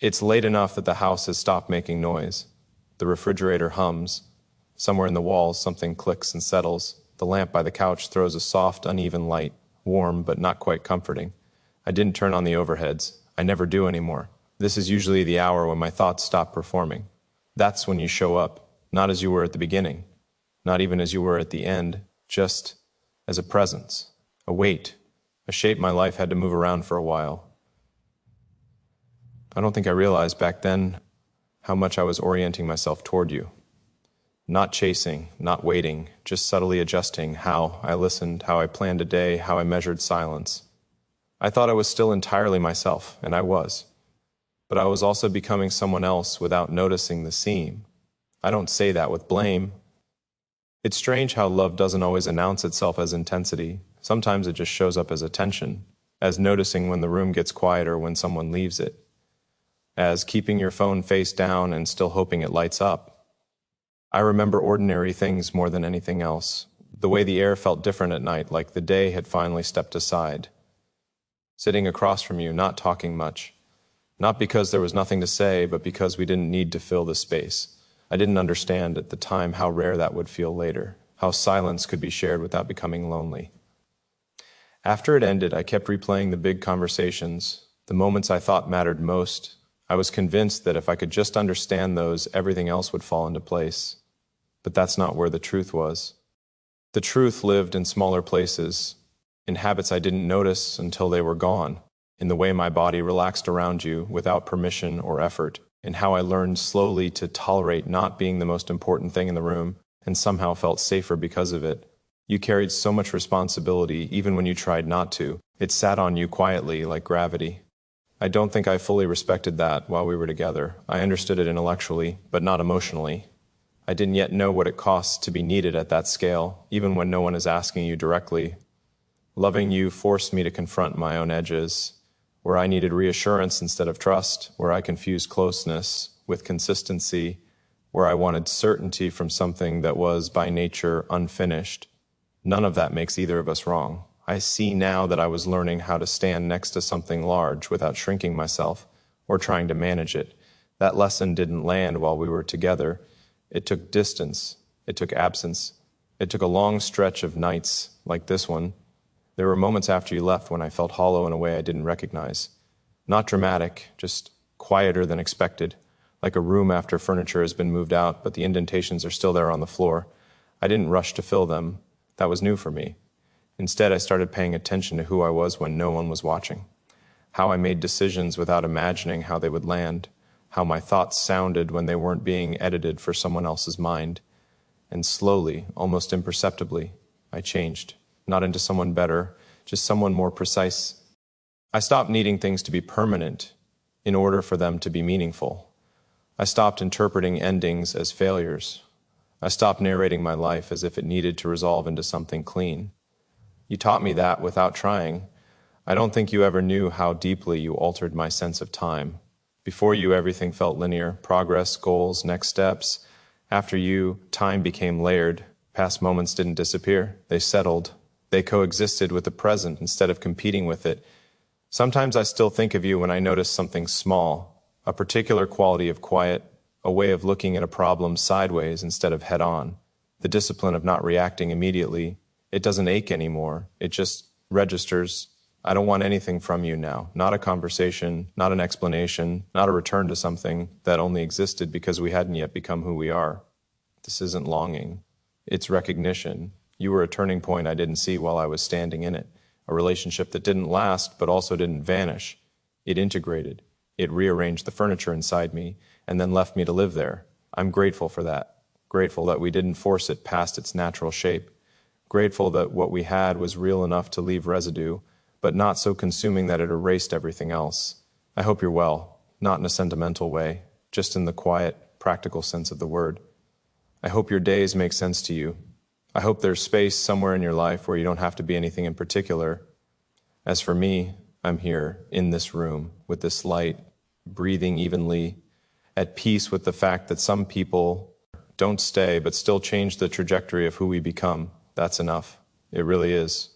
It's late enough that the house has stopped making noise. The refrigerator hums. Somewhere in the walls, something clicks and settles. The lamp by the couch throws a soft, uneven light, warm but not quite comforting. I didn't turn on the overheads. I never do anymore. This is usually the hour when my thoughts stop performing. That's when you show up, not as you were at the beginning, not even as you were at the end, just as a presence, a weight, a shape my life had to move around for a while. I don't think I realized back then how much I was orienting myself toward you. Not chasing, not waiting, just subtly adjusting how I listened, how I planned a day, how I measured silence. I thought I was still entirely myself, and I was. But I was also becoming someone else without noticing the seam. I don't say that with blame. It's strange how love doesn't always announce itself as intensity. Sometimes it just shows up as attention, as noticing when the room gets quieter when someone leaves it, as keeping your phone face down and still hoping it lights up. I remember ordinary things more than anything else. The way the air felt different at night, like the day had finally stepped aside. Sitting across from you, not talking much. Not because there was nothing to say, but because we didn't need to fill the space. I didn't understand at the time how rare that would feel later, how silence could be shared without becoming lonely. After it ended, I kept replaying the big conversations, the moments I thought mattered most. I was convinced that if I could just understand those, everything else would fall into place. But that's not where the truth was. The truth lived in smaller places, in habits I didn't notice until they were gone, in the way my body relaxed around you without permission or effort, in how I learned slowly to tolerate not being the most important thing in the room and somehow felt safer because of it. You carried so much responsibility even when you tried not to. It sat on you quietly like gravity. I don't think I fully respected that while we were together. I understood it intellectually, but not emotionally. I didn't yet know what it costs to be needed at that scale, even when no one is asking you directly. Loving you forced me to confront my own edges, where I needed reassurance instead of trust, where I confused closeness with consistency, where I wanted certainty from something that was by nature unfinished. None of that makes either of us wrong. I see now that I was learning how to stand next to something large without shrinking myself or trying to manage it. That lesson didn't land while we were together. It took distance. It took absence. It took a long stretch of nights like this one. There were moments after you left when I felt hollow in a way I didn't recognize. Not dramatic, just quieter than expected, like a room after furniture has been moved out, but the indentations are still there on the floor. I didn't rush to fill them. That was new for me. Instead, I started paying attention to who I was when no one was watching, how I made decisions without imagining how they would land, how my thoughts sounded when they weren't being edited for someone else's mind. And slowly, almost imperceptibly, I changed, not into someone better, just someone more precise. I stopped needing things to be permanent in order for them to be meaningful. I stopped interpreting endings as failures. I stopped narrating my life as if it needed to resolve into something clean. You taught me that without trying. I don't think you ever knew how deeply you altered my sense of time. Before you, everything felt linear, progress, goals, next steps. After you, time became layered. Past moments didn't disappear. They settled. They coexisted with the present instead of competing with it. Sometimes I still think of you when I notice something small, a particular quality of quiet, a way of looking at a problem sideways instead of head-on, the discipline of not reacting immediately. It doesn't ache anymore. It just registers. I don't want anything from you now. Not a conversation, not an explanation, not a return to something that only existed because we hadn't yet become who we are. This isn't longing. It's recognition. You were a turning point I didn't see while I was standing in it. A relationship that didn't last, but also didn't vanish. It integrated. It rearranged the furniture inside me and then left me to live there. I'm grateful for that. Grateful that we didn't force it past its natural shape. Grateful that what we had was real enough to leave residue, but not so consuming that it erased everything else. I hope you're well, not in a sentimental way, just in the quiet, practical sense of the word. I hope your days make sense to you. I hope there's space somewhere in your life where you don't have to be anything in particular. As for me, I'm here, in this room, with this light, breathing evenly, at peace with the fact that some people don't stay but still change the trajectory of who we become. That's enough. It really is.